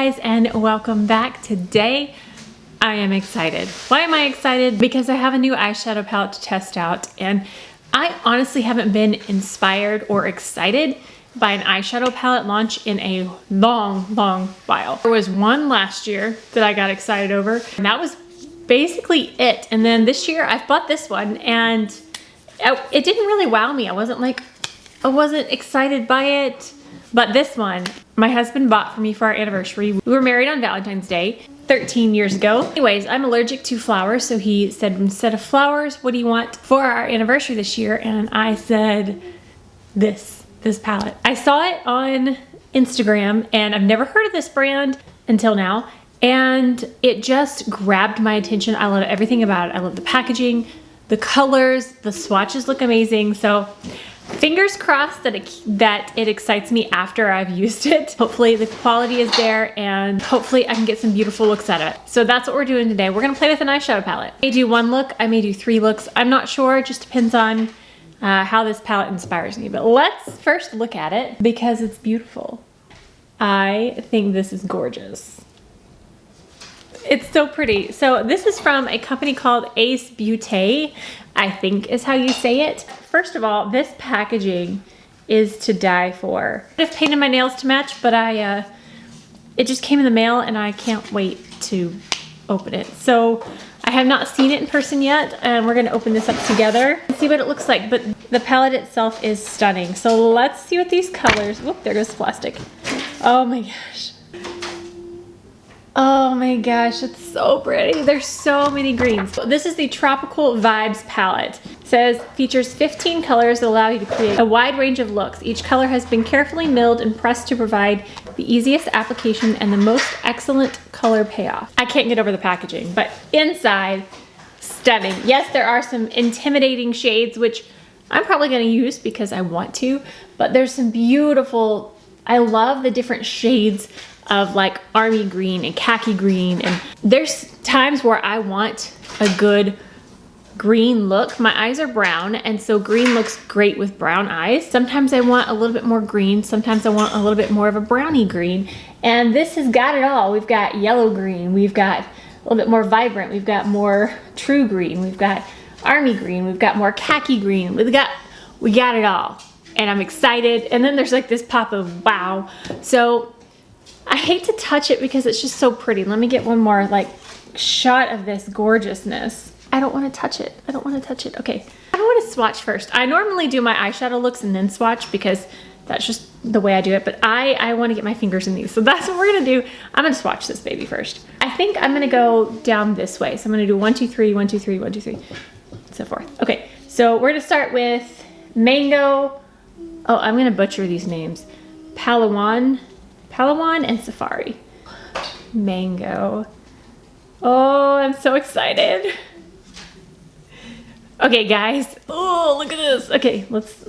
guys, and welcome back. Today I am excited. Why am I excited? Because I have a new eyeshadow palette to test out, and I honestly haven't been inspired or excited by an eyeshadow palette launch in a long while. There was one last year that I got excited over, and that was basically it. And then this year I've bought this one, and it didn't really wow me. I wasn't excited by it. But this one, my husband bought for me for our anniversary. We were married on Valentine's Day 13 years ago. Anyways, I'm allergic to flowers, so he said, instead of flowers, what do you want for our anniversary this year? And I said, this palette. I saw it on Instagram, and I've never heard of this brand until now, and it just grabbed my attention. I love everything about it. I love the packaging, the colors, the swatches look amazing. So fingers crossed that it excites me after I've used it. Hopefully the quality is there, and hopefully I can get some beautiful looks out of it. So that's what we're doing today. We're gonna play with an eyeshadow palette. I may do one look, I may do 3 looks. I'm not sure, it just depends on how this palette inspires me. But let's first look at it because it's beautiful. I think this is gorgeous. It's so pretty. So this is from a company called Beaute, I think is how you say it. First of all, this packaging is to die for. I just painted my nails to match, but it just came in the mail and I can't wait to open it. So I have not seen it in person yet, and we're gonna open this up together and see what it looks like. But the palette itself is stunning. So let's see what these colors, whoop, there goes the plastic. Oh my gosh. Oh my gosh, it's so pretty. There's so many greens. This is the Tropical Vibes palette. It says, features 15 colors that allow you to create a wide range of looks. Each color has been carefully milled and pressed to provide the easiest application and the most excellent color payoff. I can't get over the packaging, but inside, stunning. Yes, there are some intimidating shades, which I'm probably gonna use because I want to, but there's some beautiful, I love the different shades of like army green and khaki green, and there's times where I want a good green look. My eyes are brown, and so green looks great with brown eyes. Sometimes I want a little bit more green, sometimes I want a little bit more of a browny green, and this has got it all. We've got yellow green, we've got a little bit more vibrant, we've got more true green, we've got army green, we've got more khaki green, we got it all, and I'm excited. And then there's like this pop of wow. So I hate to touch it because it's just so pretty. Let me get one more like shot of this gorgeousness. I don't want to touch it. I don't want to touch it. Okay, I don't want to swatch first. I normally do my eyeshadow looks and then swatch because that's just the way I do it, but I want to get my fingers in these. So that's what we're gonna do. I'm gonna swatch this baby first. I think I'm gonna go down this way. So I'm gonna do 1, 2, 3, 1, 2, 3, 1, 2, 3, so forth. Okay, so we're gonna start with Mango. Oh, I'm gonna butcher these names. Palawan and Safari. Mango. Oh, I'm so excited. Okay, guys. Oh, look at this. Okay, let's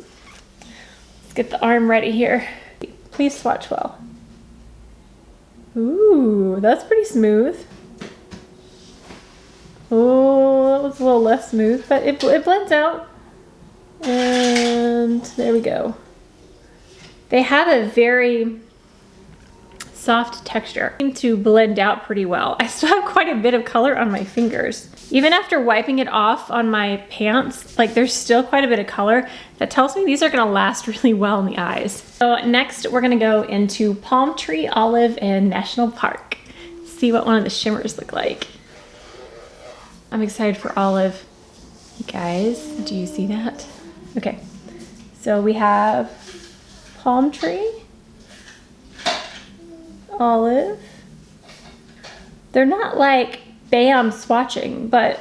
get the arm ready here. Please swatch well. Ooh, that's pretty smooth. Oh, that was a little less smooth, but it blends out. And there we go. They have a very soft texture to blend out pretty well. I still have quite a bit of color on my fingers. Even after wiping it off on my pants, like there's still quite a bit of color. That tells me these are gonna last really well in the eyes. So next we're gonna go into Palm Tree, Olive, and National Park. See what one of the shimmers look like. I'm excited for Olive. You guys, do you see that? Okay, so we have Palm Tree, Olive. They're not like bam swatching, but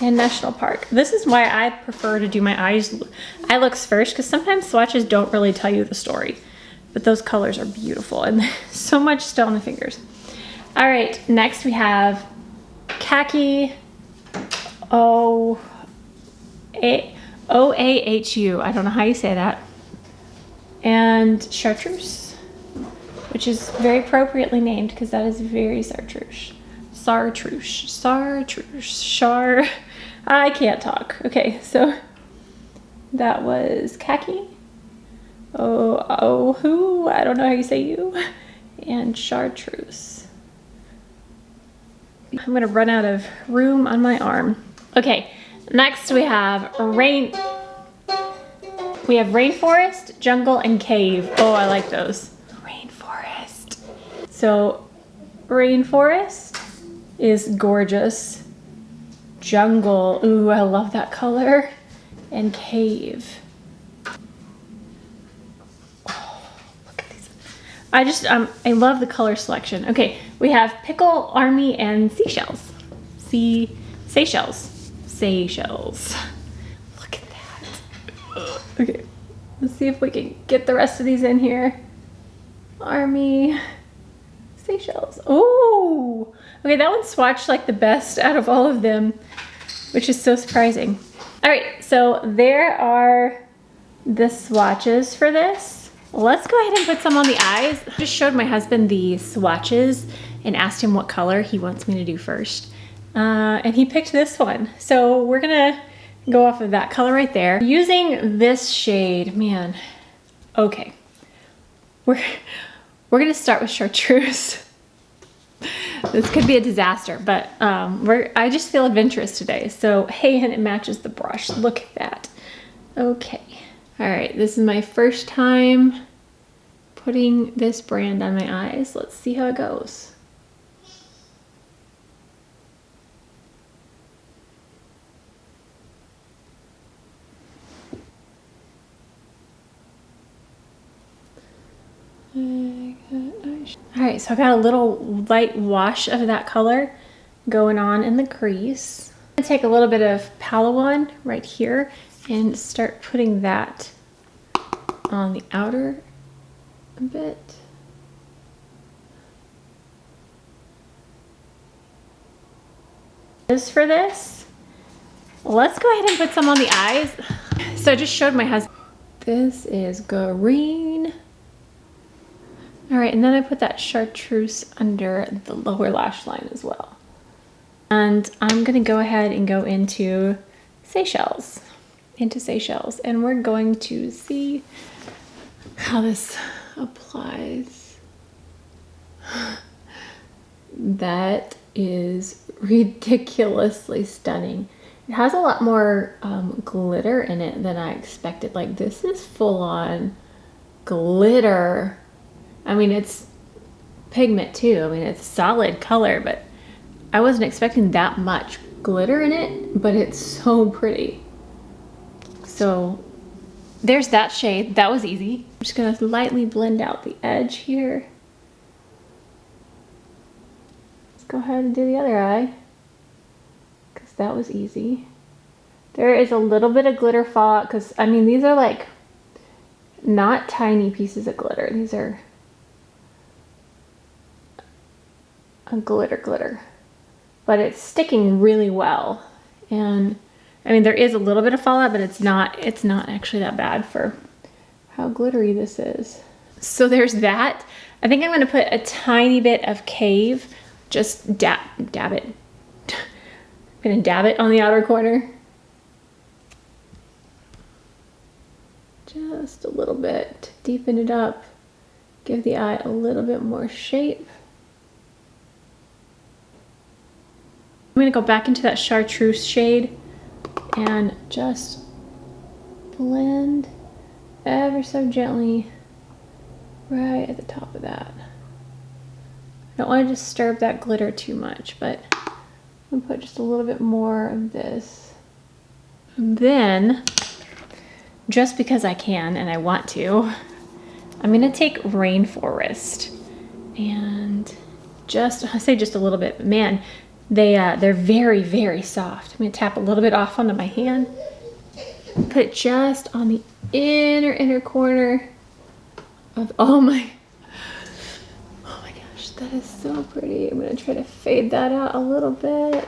and National Park. This is why I prefer to do my eye looks first, because sometimes swatches don't really tell you the story, but those colors are beautiful and so much still on the fingers. All right, next we have Khaki OAHU. I don't know how you say that. And Chartreuse, which is very appropriately named because that is very chartreuse. I can't talk. Okay, so that was Khaki. Oh, who? I don't know how you say you. and chartreuse. I'm gonna run out of room on my arm. Okay, next we have rainforest, jungle, and cave. Oh, I like those. Rainforest. So rainforest is gorgeous. Jungle, ooh, I love that color. And cave. Oh, look at these. I love the color selection. Okay, we have pickle, army, and seashells. Seychelles. Look at that. Okay, let's see if we can get the rest of these in here. Army, Seychelles. Oh, okay, that one swatched like the best out of all of them, which is so surprising. All right, so there are the swatches for this. Let's go ahead and put some on the eyes. I just showed my husband the swatches and asked him what color he wants me to do first. And he picked this one. So we're gonna go off of that color right there. Using this shade, man, okay. We're gonna start with chartreuse. This could be a disaster, but I just feel adventurous today. So, hey, and it matches the brush. Look at that. Okay. All right, this is my first time putting this brand on my eyes. Let's see how it goes. All right, so I got a little light wash of that color going on in the crease. I'm gonna take a little bit of Palawan right here and start putting that on the outer a bit. As for this, let's go ahead and put some on the eyes. So I just showed my husband. This is green. All right, and then I put that chartreuse under the lower lash line as well. And I'm gonna go ahead and go into Seychelles, and we're going to see how this applies. That is ridiculously stunning. It has a lot more glitter in it than I expected. Like, this is full on glitter. I mean, it's pigment too. I mean, it's solid color, but I wasn't expecting that much glitter in it, but it's so pretty. So there's that shade. That was easy. I'm just gonna lightly blend out the edge here. Let's go ahead and do the other eye, because that was easy. There is a little bit of glitter fallout, because I mean, these are like not tiny pieces of glitter. These are a glitter, but it's sticking really well. And I mean, there is a little bit of fallout, but it's not actually that bad for how glittery this is. So there's that. I think I'm gonna put a tiny bit of Cave, just dab it. I'm gonna dab it on the outer corner. Just a little bit to deepen it up, give the eye a little bit more shape. I'm gonna go back into that chartreuse shade and just blend ever so gently right at the top of that. I don't want to disturb that glitter too much, but I'm gonna put just a little bit more of this. And then, just because I can and I want to, I'm gonna take Rainforest and I say just a little bit, but man, they're very, very soft. I'm gonna tap a little bit off onto my hand. Put it just on the inner corner of, oh my gosh, that is so pretty. I'm gonna try to fade that out a little bit.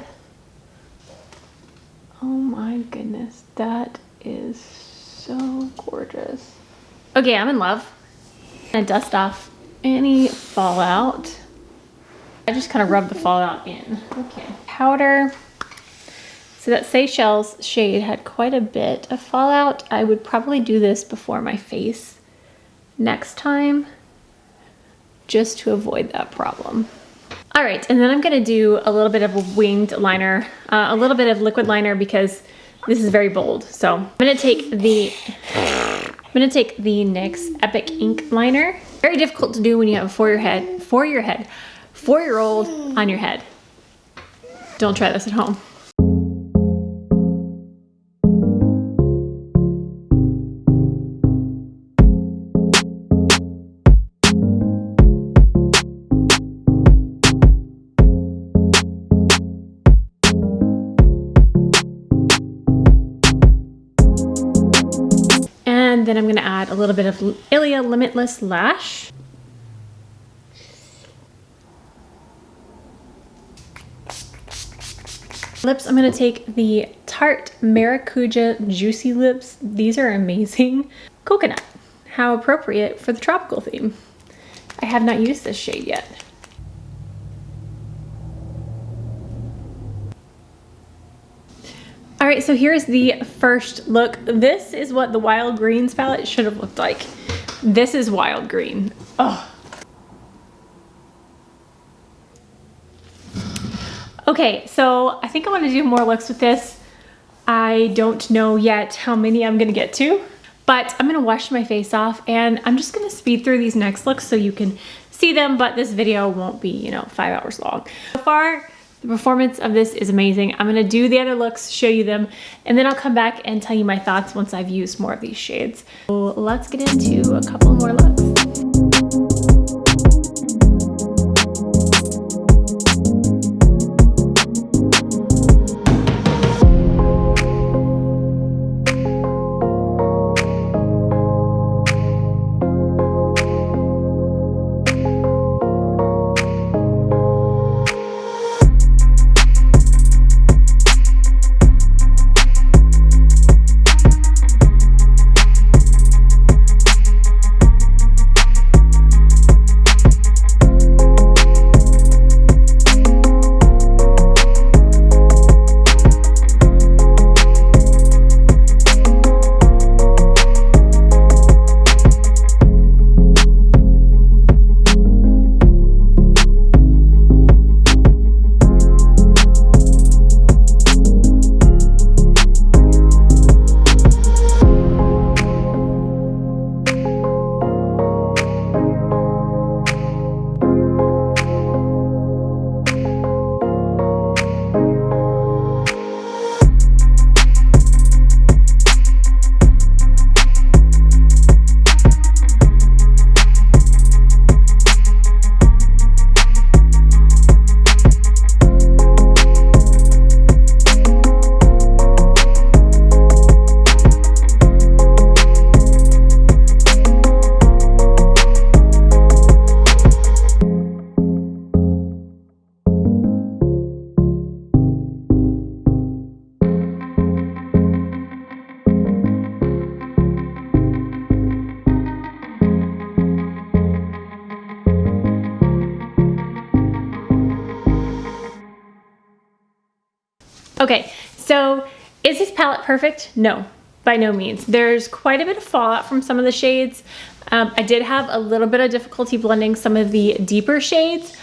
Oh my goodness, that is so gorgeous. Okay, I'm in love. I'm gonna dust off any fallout. I just kind of rub the fallout in. Okay, powder. So that Seychelles shade had quite a bit of fallout. I would probably do this before my face next time. just to avoid that problem. All right, and then I'm gonna do a little bit of a winged liner, a little bit of liquid liner because this is very bold. So I'm gonna take the NYX Epic Ink liner. Very difficult to do when you have a four-year-old on your head. Don't try this at home. And then I'm gonna add a little bit of Ilia Limitless Lash. Lips, I'm gonna take the Tarte Maracuja Juicy Lips. These are amazing. Coconut, how appropriate for the tropical theme. I have not used this shade yet. All right, so here's the first look. This is what the Wild Greens palette should have looked like. This is wild green. Oh. Okay, so I think I want to do more looks with this. I don't know yet how many I'm gonna get to, but I'm gonna wash my face off and I'm just gonna speed through these next looks so you can see them, but this video won't be, you know, 5 hours long. So far, the performance of this is amazing. I'm gonna do the other looks, show you them, and then I'll come back and tell you my thoughts once I've used more of these shades. So let's get into a couple more looks. Okay, so is this palette perfect? No, by no means. There's quite a bit of fallout from some of the shades. I did have a little bit of difficulty blending some of the deeper shades.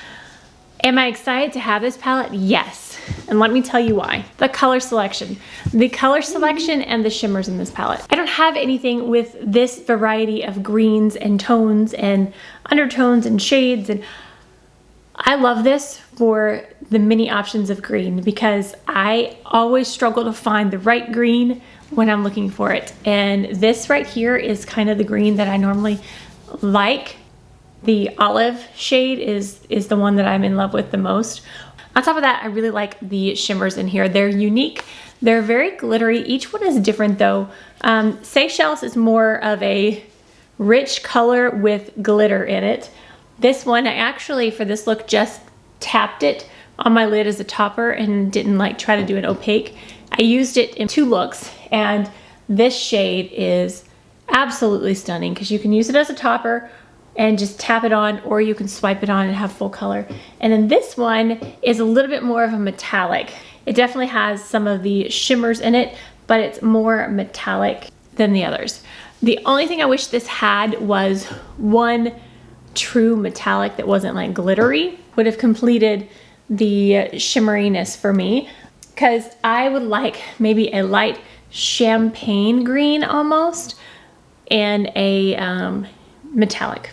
Am I excited to have this palette? Yes, and let me tell you why. The color selection. The color selection and the shimmers in this palette. I don't have anything with this variety of greens and tones and undertones and shades, and I love this for the many options of green because I always struggle to find the right green when I'm looking for it. And this right here is kind of the green that I normally like. The olive shade is the one that I'm in love with the most. On top of that, I really like the shimmers in here. They're unique. They're very glittery. Each one is different though. Seychelles is more of a rich color with glitter in it. This one, I actually, for this look, just tapped it on my lid as a topper and didn't like try to do an opaque. I used it in 2 looks, and this shade is absolutely stunning because you can use it as a topper and just tap it on, or you can swipe it on and have full color. And then this one is a little bit more of a metallic. It definitely has some of the shimmers in it, but it's more metallic than the others. The only thing I wish this had was one true metallic that wasn't like glittery would have completed the shimmeriness for me, because I would like maybe a light champagne green almost and a metallic.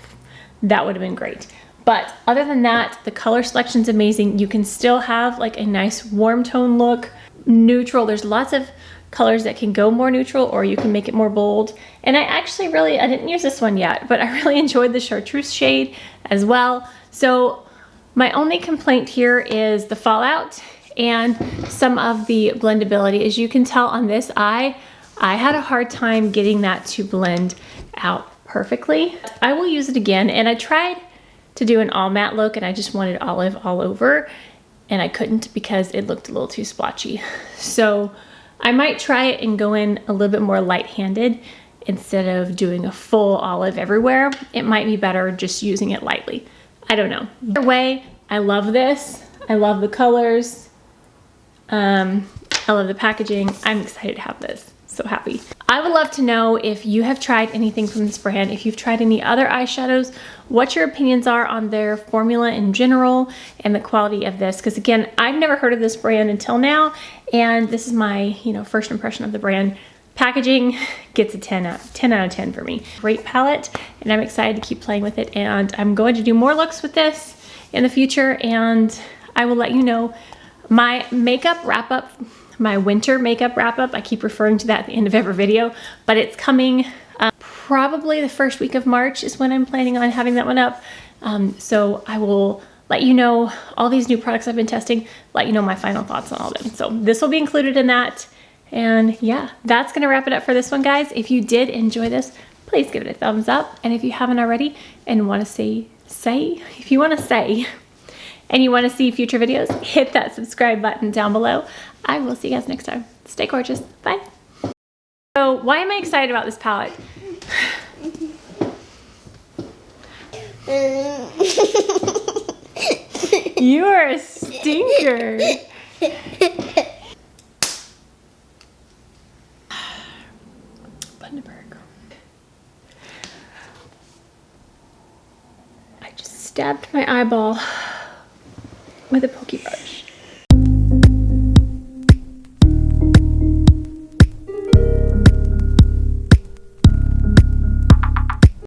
That would have been great. But other than that, the color selection's amazing. You can still have like a nice warm tone look, neutral. There's lots of colors that can go more neutral, or you can make it more bold. And I didn't use this one yet, but I really enjoyed the chartreuse shade as well. So my only complaint here is the fallout and some of the blendability. As you can tell on this eye, I had a hard time getting that to blend out perfectly. I will use it again, and I tried to do an all matte look and I just wanted olive all over, and I couldn't because it looked a little too splotchy. So I might try it and go in a little bit more light-handed instead of doing a full olive everywhere. It might be better just using it lightly. I don't know. Either way, I love this. I love the colors. I love the packaging. I'm excited to have this. So happy. I would love to know if you have tried anything from this brand, if you've tried any other eyeshadows, what your opinions are on their formula in general and the quality of this. Because again, I've never heard of this brand until now, and this is my, first impression of the brand. Packaging gets a 10 out of 10 for me. Great palette, and I'm excited to keep playing with it, and I'm going to do more looks with this in the future, and I will let you know my makeup wrap up. My winter makeup wrap up. I keep referring to that at the end of every video, but it's coming probably the first week of March is when I'm planning on having that one up. So I will let you know all these new products I've been testing, let you know my final thoughts on all of them. So this will be included in that. And yeah, that's gonna wrap it up for this one, guys. If you did enjoy this, please give it a thumbs up. And if you haven't already and wanna if you wanna say, and you wanna see future videos, hit that subscribe button down below. I will see you guys next time. Stay gorgeous. Bye. So why am I excited about this palette? You are a stinker. Bundaberg. I just stabbed my eyeball with a pokey brush.